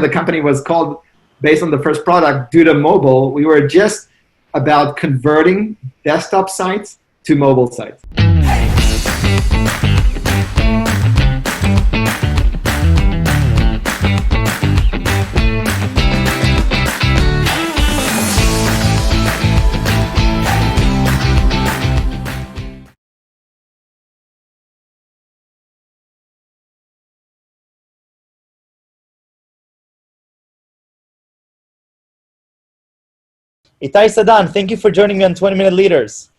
the company was called, based on the first product, Duda Mobile. We were just about converting desktop sites to mobile sites. Itai, Sadan, thank you for joining me on 20-Minute Leaders.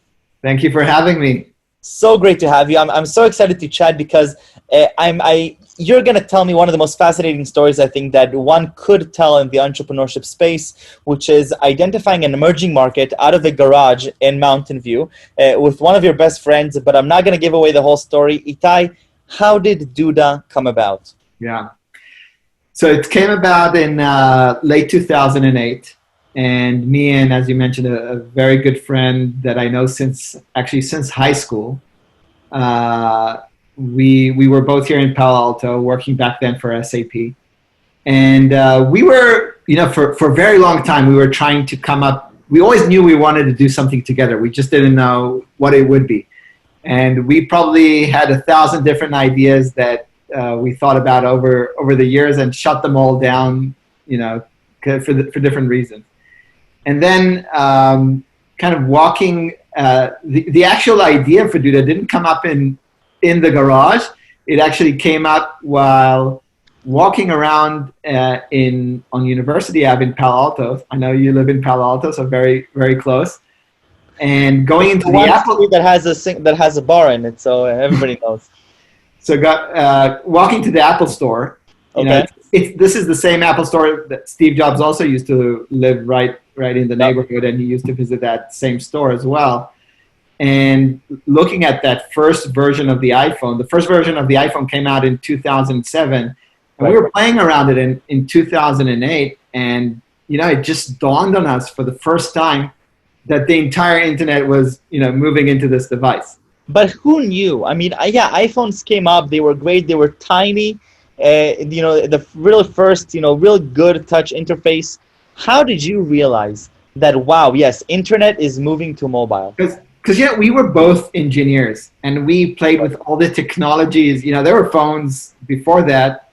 Thank you for having me. So great to have you. I'm so excited to chat because you're going to tell me one of the most fascinating stories I think that one could tell in the entrepreneurship space, which is identifying an emerging market out of the garage in Mountain View with one of your best friends, but I'm not going to give away the whole story. Itai, how did Duda come about? Yeah. So it came about in late 2008. And me and, as you mentioned, a very good friend that I know since high school, we were both here in Palo Alto working back then for SAP. And we were, for a very long time, we were trying to come up. We always knew we wanted to do something together. We just didn't know what it would be. And we probably had 1,000 different ideas that we thought about over the years and shut them all down, for different reasons. And then kind of walking, the actual idea for Duda didn't come up in the garage. It actually came up while walking around on University Ave in Palo Alto. I know you live in Palo Alto, so very, very close. And going into the Apple street that has a bar in it, so everybody knows. So walking to the Apple store. Okay. This is the same Apple store that Steve Jobs also used to live right in the neighborhood, and he used to visit that same store as well. And looking at that first version of the iPhone, the first version of the iPhone came out in 2007, and we were playing around it in 2008, and it just dawned on us for the first time that the entire internet was moving into this device. But who knew? I mean, iPhones came up, they were great, they were tiny. The real first, real good touch interface. How did you realize that, wow, yes, internet is moving to mobile? Because we were both engineers, and we played with all the technologies. There were phones before that.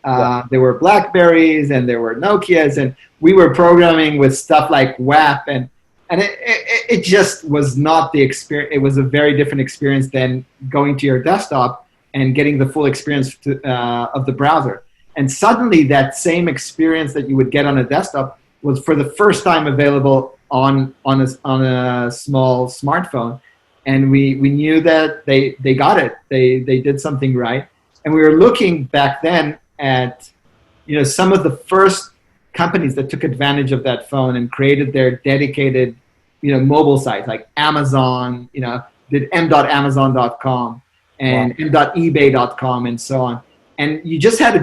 There were Blackberries, and there were Nokias, and we were programming with stuff like WAP, and it just was not the experience. It was a very different experience than going to your desktop and getting the full experience of the browser. And suddenly that same experience that you would get on a desktop was for the first time available on a small smartphone. And we knew that they got it. They did something right. And we were looking back then at some of the first companies that took advantage of that phone and created their dedicated mobile sites, like Amazon, did m.amazon.com. and m.ebay.com and so on. And you just had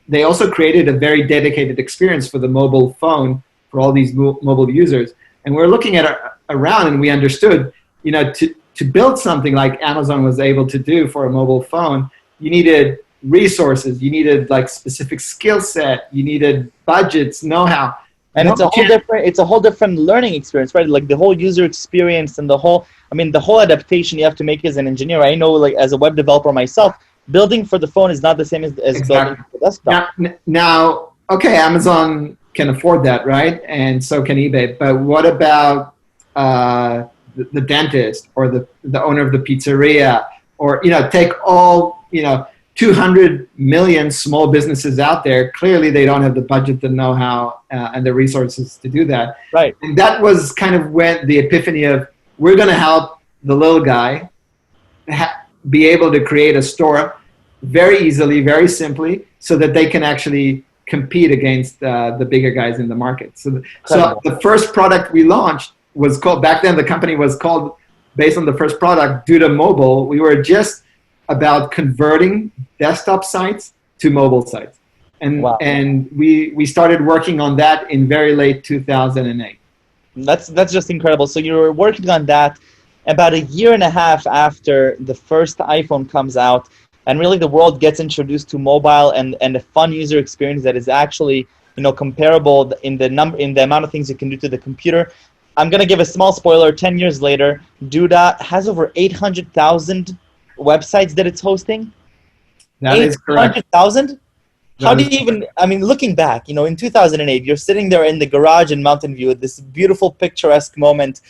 they also created a very dedicated experience for the mobile phone for all these mobile users. And we're looking at around, and we understood, to build something like Amazon was able to do for a mobile phone, you needed resources, you needed like specific skill set, you needed budgets, know-how. And it's a whole different learning experience, right? Like the whole user experience and the whole adaptation you have to make as an engineer. I know, like as a web developer myself, building for the phone is not the same as Exactly. Building for the desktop. Now, okay, Amazon can afford that, right? And so can eBay. But what about the dentist or the owner of the pizzeria, or take all 200 million small businesses out there? Clearly, they don't have the budget, the know-how, and the resources to do that. Right. And that was kind of when the epiphany of, we're going to help the little guy be able to create a store very easily, very simply, so that they can actually compete against the bigger guys in the market. So the first product we launched was called, back then the company was called, based on the first product, Duda Mobile. We were just about converting desktop sites to mobile sites. And wow. And we started working on that in very late 2008. That's just incredible. So you were working on that about a year and a half after the first iPhone comes out, and really the world gets introduced to mobile and a fun user experience that is actually comparable in the amount of things you can do to the computer. I'm gonna give a small spoiler. 10 years later, Duda has over 800,000 websites that it's hosting. That is correct. 800,000. How That do is you correct. even? I mean, looking back, in 2008, you're sitting there in the garage in Mountain View at this beautiful, picturesque moment.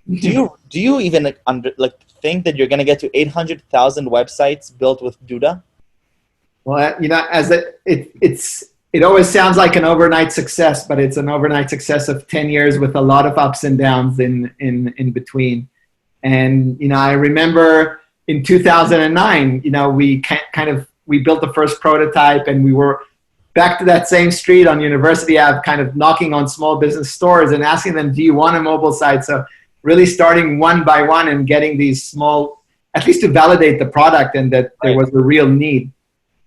Do you even think that you're gonna get to 800,000 websites built with Duda? Well, as it always sounds like an overnight success, but it's an overnight success of 10 years with a lot of ups and downs in between. And I remember in 2009, we built the first prototype, and we were back to that same street on University Ave, kind of knocking on small business stores and asking them, "Do you want a mobile site?" So really starting one by one and getting these small, at least to validate the product and that there was a real need.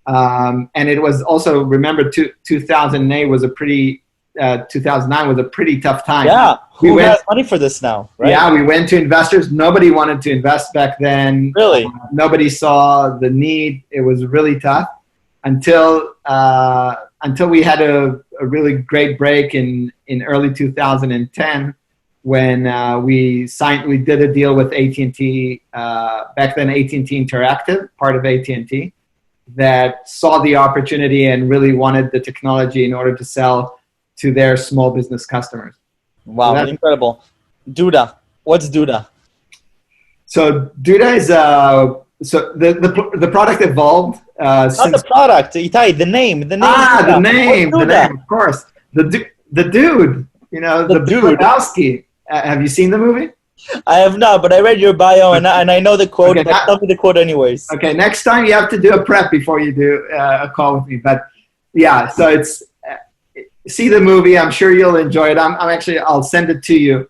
And it was also, remember, 2008 was 2009 was a pretty tough time. Yeah, who has money for this now, right? Yeah, we went to investors. Nobody wanted to invest back then. Really? Nobody saw the need. It was really tough until we had a really great break in early 2010 when we did a deal with AT&T, back then AT&T Interactive, part of AT&T, that saw the opportunity and really wanted the technology in order to sell to their small business customers. Wow, so incredible. Duda, what's Duda? So Duda is so the product evolved. Not the product, Itai, the name. The name, of course. The dude, the dude. Lebowski. Have you seen the movie? I have not, but I read your bio and I know the quote. Okay, but tell me the quote anyways. Okay, next time you have to do a prep before you do a call with me. But yeah, so it's see the movie. I'm sure you'll enjoy it. I'll send it to you.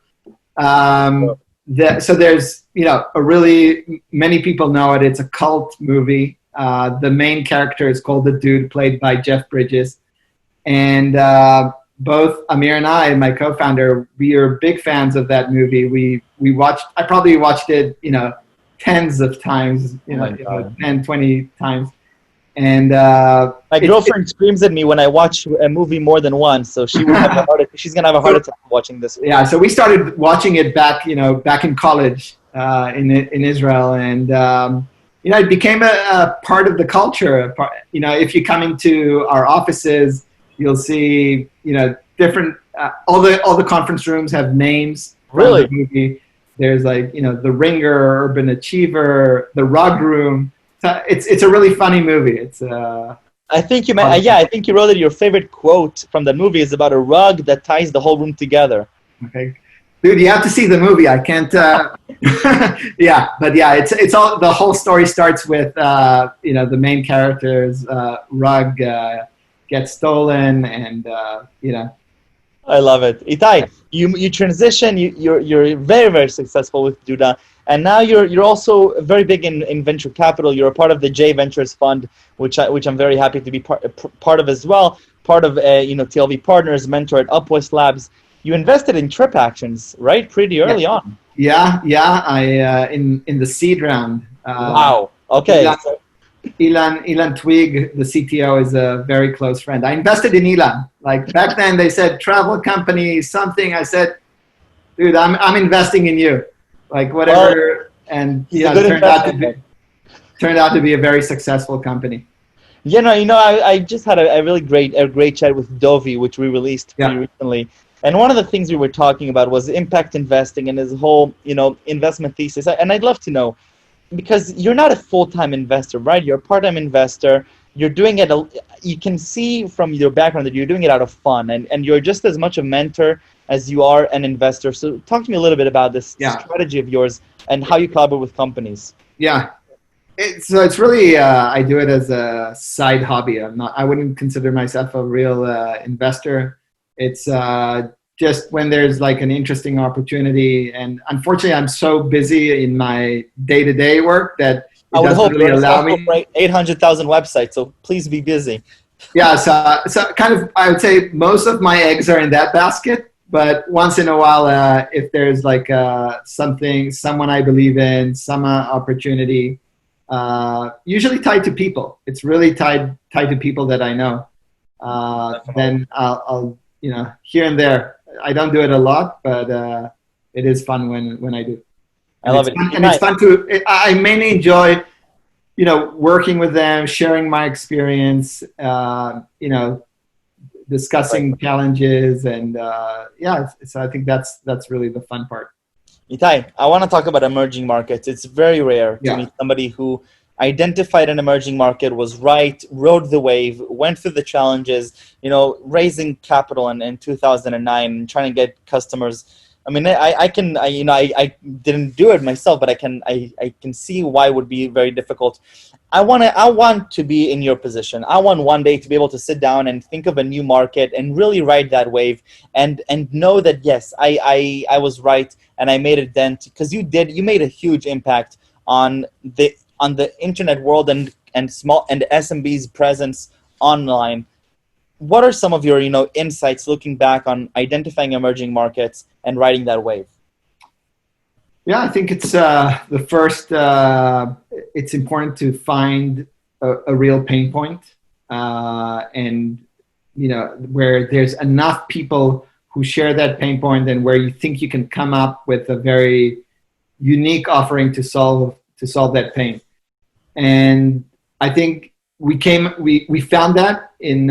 So there's many people know it. It's a cult movie. The main character is called the Dude, played by Jeff Bridges, and both Amir and I, my co-founder, we are big fans of that movie. We watched. I probably watched it, tens of times, 10, 20 times. And my girlfriend screams at me when I watch a movie more than once, so she's gonna have a heart attack watching this movie. Yeah, so we started watching it back in college in Israel, and it became a part of the culture. If you come into our offices, you'll see, different, all the conference rooms have names. Really? The movie. There's the Ringer, Urban Achiever, the Rug Room. So it's a really funny movie. It's I think you I think you wrote that your favorite quote from that movie is about a rug that ties the whole room together. Okay. Dude, you have to see the movie. I can't. Yeah, but yeah, it's all. The whole story starts with the main character's rug gets stolen, and I love it. Itai, you transition. You're very, very successful with Duda, and now you're also very big in venture capital. You're a part of the J Ventures Fund, which I'm very happy to be part of as well. Part of TLV Partners, mentor at Upwest Labs. You invested in Trip Actions, right? Pretty early on. Yeah. I in the seed round. Wow. Okay. Ilan Twig, the CTO, is a very close friend. I invested in Ilan. Like back then, they said travel company something. I said, dude, I'm investing in you. Like whatever, and turned out to be a very successful company. I just had a really great chat with Dovi, which we released pretty recently. And one of the things we were talking about was impact investing and his whole, investment thesis. And I'd love to know, because you're not a full-time investor, right? You're a part-time investor. You're doing it. You can see from your background that you're doing it out of fun, and you're just as much a mentor as you are an investor. So talk to me a little bit about this strategy of yours and how you collaborate with companies. Yeah. So it's really, I do it as a side hobby. I wouldn't consider myself a real investor. It's just when there's like an interesting opportunity, and unfortunately I'm so busy in my day-to-day work that it doesn't really allow me. 800,000 websites, so please be busy. Yeah, so kind of, I would say most of my eggs are in that basket, but once in a while, if there's like someone I believe in, some opportunity, usually tied to people. It's really tied to people that I know. Definitely. then I'll here and there. I don't do it a lot, but it is fun when I do, I and love it's it. fun, and it's Itai, fun to. I mainly enjoy working with them, sharing my experience, right. discussing challenges, and I think that's really the fun part. Itai, I want to talk about emerging markets. It's very rare to Yeah. meet somebody who identified an emerging market, was right, rode the wave, went through the challenges, raising capital in 2009 and trying to get customers. I mean, I didn't do it myself, but I can see why it would be very difficult. I want to be in your position. I want one day to be able to sit down and think of a new market and really ride that wave and know that yes, I was right and I made a dent, because you made a huge impact on the internet world and small and SMB's presence online. What are some of your insights looking back on identifying emerging markets and riding that wave? Yeah, I think it's the first. It's important to find a real pain point, and where there's enough people who share that pain point, and where you think you can come up with a very unique offering to solve that pain. And I think we found that in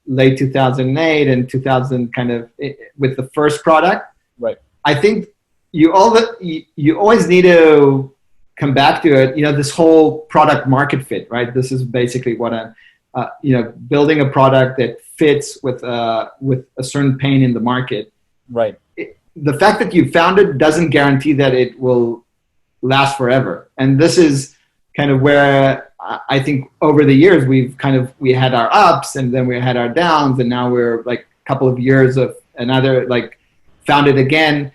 late 2008 and 2000, kind of with the first product. Right. I think you always need to come back to it. This whole product market fit, right? This is basically what I'm, building a product that fits with a certain pain in the market. Right. The fact that you found it doesn't guarantee that it will last forever. And this is kind of where I think over the years we had our ups, and then we had our downs, and now we're like a couple of years of another, like, found it again.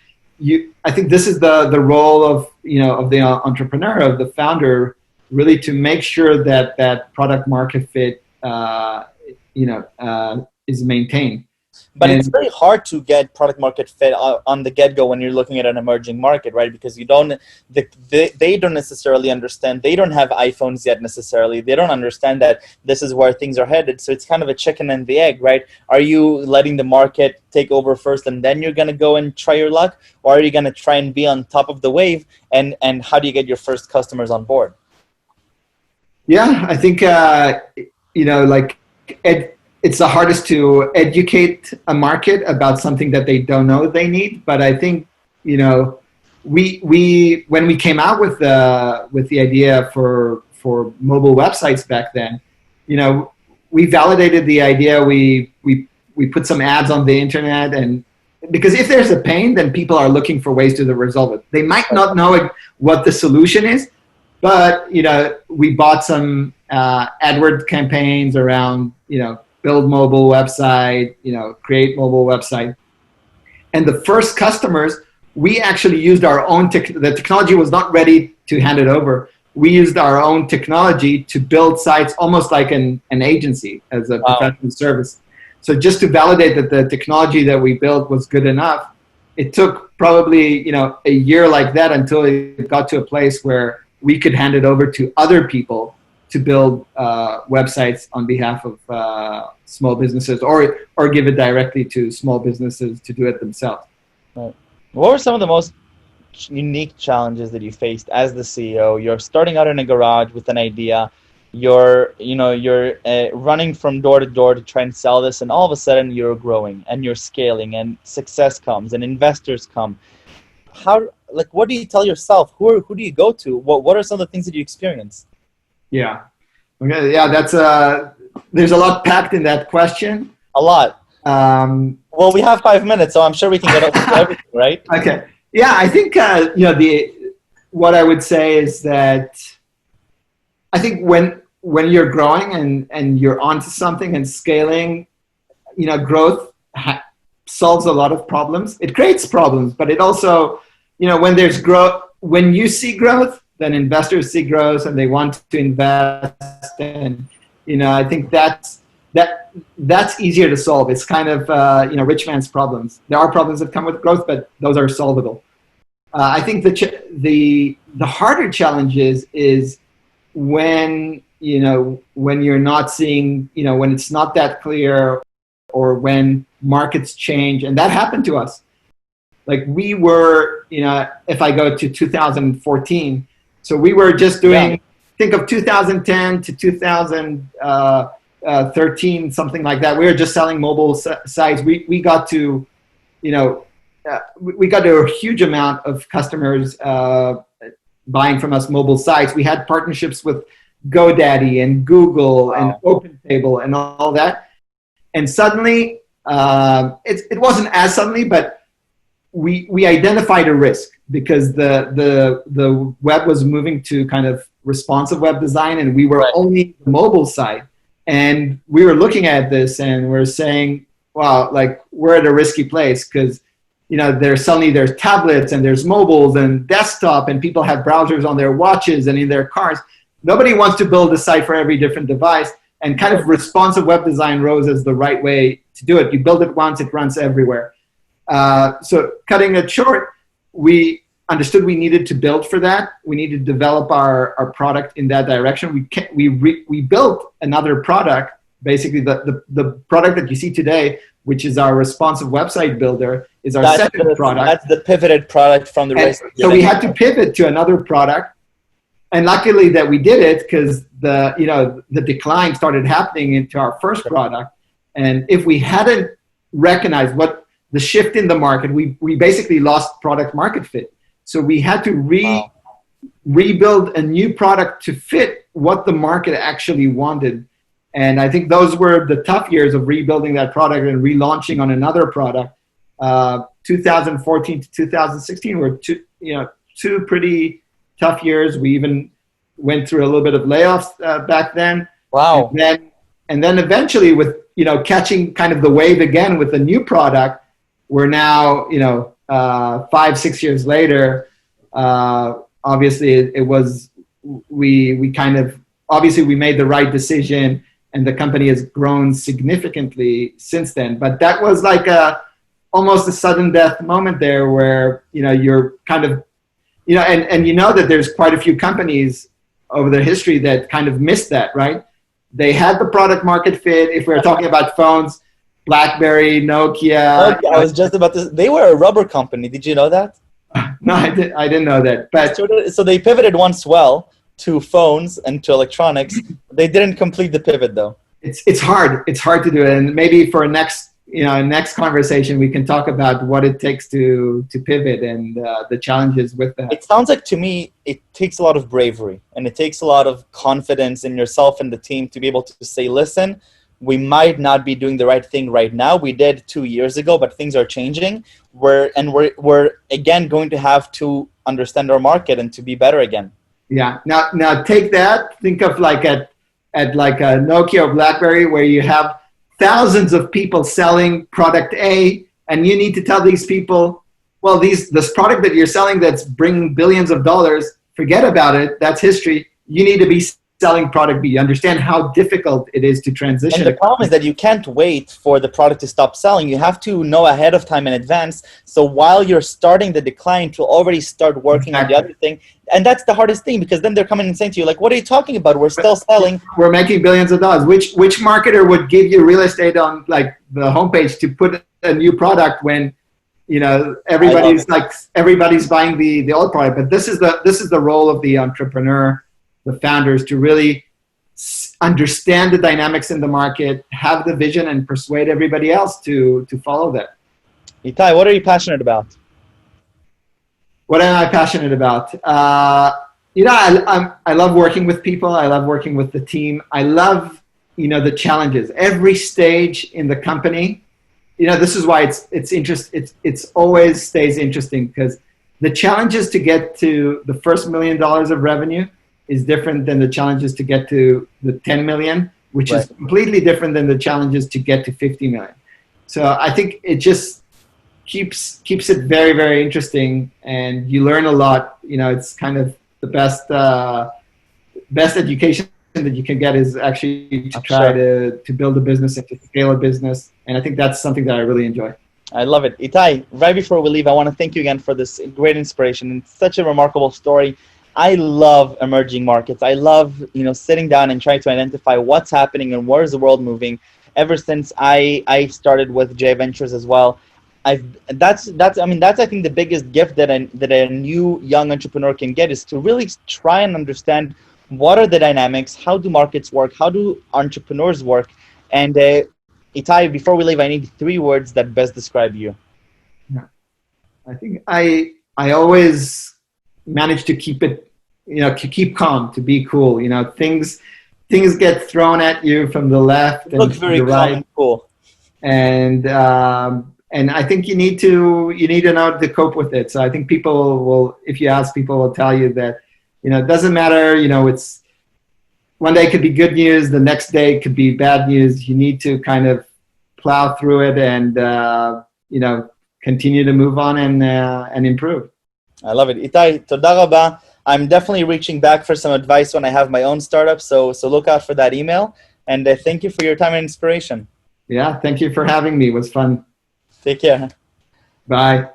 I think this is the role of the entrepreneur, of the founder, really to make sure that product market fit is maintained. But it's very hard to get product market fit on the get go when you're looking at an emerging market, right? Because they don't necessarily understand. They don't have iPhones yet necessarily. They don't understand that this is where things are headed. So it's kind of a chicken and the egg, right? Are you letting the market take over first and then you're going to go and try your luck? Or are you going to try and be on top of the wave? And how do you get your first customers on board? Yeah, I think, it's the hardest to educate a market about something that they don't know they need. But I think, we when we came out with the idea for mobile websites back then, we validated the idea. We put some ads on the internet, and because if there's a pain, then people are looking for ways to resolve it. They might not know what the solution is, but we bought some AdWords campaigns around build mobile website, create mobile website. And the first customers, we actually used our own the technology was not ready to hand it over. We used our own technology to build sites almost like an agency, as a professional service. So just to validate that the technology that we built was good enough, it took probably a year like that until it got to a place where we could hand it over to other people to build websites on behalf of small businesses, or give it directly to small businesses to do it themselves. Right. What were some of the most unique challenges that you faced as the CEO? You're starting out in a garage with an idea. You're running from door to door to try and sell this, and all of a sudden you're growing and you're scaling, and success comes and investors come. What do you tell yourself? Who do you go to? What are some of the things that you experience? Yeah. Okay. Yeah. There's a lot packed in that question. A lot. Well, we have 5 minutes, so I'm sure we can get up to everything, right? Okay. Yeah. I think, what I would say is that I think when you're growing and you're onto something and scaling, growth solves a lot of problems. It creates problems, but it also, when there's growth, when you see growth, then investors see growth and they want to invest. And, I think that's easier to solve. It's kind of, rich man's problems. There are problems that come with growth, but those are solvable. I think the harder challenge is when when you're not seeing, when it's not that clear, or when markets change. And that happened to us. Like we were, if I go to 2014, so we were just doing, think of 2010 to 2013, something like that. We were just selling mobile sites. We got to, we got to a huge amount of customers buying from us mobile sites. We had partnerships with GoDaddy and Google and OpenTable and all that. And suddenly, it wasn't as suddenly, but we identified a risk because the web was moving to kind of responsive web design, and we were only the mobile side. And we were looking at this and we're saying, wow, like we're at a risky place because there's tablets and there's mobiles and desktop, and people have browsers on their watches and in their cars. Nobody wants to build a site for every different device, and kind of responsive web design rose as the right way to do it. You build it once, it runs everywhere. So cutting it short, we understood we needed to build for that. We needed to develop our product in that direction. We built another product, basically the product that you see today, which is our responsive website builder, is our second product. That's the pivoted product from the rest. So we had to pivot to another product. And luckily that we did it, because the decline started happening into our first product. And if we hadn't recognized what the shift in the market, we basically lost product market fit. So we had to rebuild a new product to fit what the market actually wanted. And I think those were the tough years of rebuilding that product and relaunching on another product. 2014 to 2016 were two pretty tough years. We even went through a little bit of layoffs back then. Wow. And then eventually with, catching kind of the wave again with a new product, we're now, 5-6 years later, obviously it was, we kind of, obviously we made the right decision, and the company has grown significantly since then. But that was like almost a sudden death moment there where, you're kind of, and that there's quite a few companies over their history that kind of missed that, right? They had the product market fit. If we're talking about phones, BlackBerry, Nokia. I was just about to. They were a rubber company. Did you know that? No, I didn't know that. But so they pivoted once to phones and to electronics. They didn't complete the pivot though. It's hard. It's hard to do it. And maybe for next conversation, we can talk about what it takes to pivot and the challenges with that. It sounds like to me, it takes a lot of bravery and it takes a lot of confidence in yourself and the team to be able to say, listen, we might not be doing the right thing right now. We did 2 years ago, but things are changing. We're again going to have to understand our market and to be better again. Yeah. Now take that. Think of like at like a Nokia or BlackBerry, where you have thousands of people selling product A, and you need to tell these people, well, this product that you're selling that's bringing billions of dollars, forget about it. That's history. You need to be selling product B. You understand how difficult it is to transition. And the problem is that you can't wait for the product to stop selling. You have to know ahead of time in advance. So while you're starting the decline, to already start working on the other thing. And that's the hardest thing, because then they're coming and saying to you, like, what are you talking about? We're still selling. We're making billions of dollars. Which marketer would give you real estate on like the homepage to put a new product when everybody's buying the old product? But this is the role of the entrepreneur, the founders, to really understand the dynamics in the market, have the vision, and persuade everybody else to follow that. Itai, what are you passionate about? What am I passionate about? I love working with people. I love working with the team. I love, the challenges. Every stage in the company, this is why it's always stays interesting, because the challenges to get to the first $1 million of revenue is different than the challenges to get to the 10 million, which is completely different than the challenges to get to 50 million. So I think it just keeps it very, very interesting, and you learn a lot. It's kind of the best education that you can get is actually to try to build a business and to scale a business. And I think that's something that I really enjoy. I love it. Itai, right before we leave, I want to thank you again for this great inspiration. It's such a remarkable story. I love emerging markets. I love, sitting down and trying to identify what's happening and where's the world moving. Ever since I started with J Ventures as well, that's I think the biggest gift that a new young entrepreneur can get is to really try and understand what are the dynamics, how do markets work, how do entrepreneurs work, and Itai, before we leave, I need 3 words that best describe you. Yeah. I think I always manage to keep it, to keep calm, to be cool. Things get thrown at you from the left You and look from very the calm right, and cool. and I think you need to know to cope with it. So I think people will, if you ask, people will tell you that, it doesn't matter. It's one day could be good news, the next day could be bad news. You need to kind of plow through it and continue to move on and improve. I love it. Itai, toda raba. I'm definitely reaching back for some advice when I have my own startup, so look out for that email. And thank you for your time and inspiration. Yeah, thank you for having me. It was fun. Take care. Bye.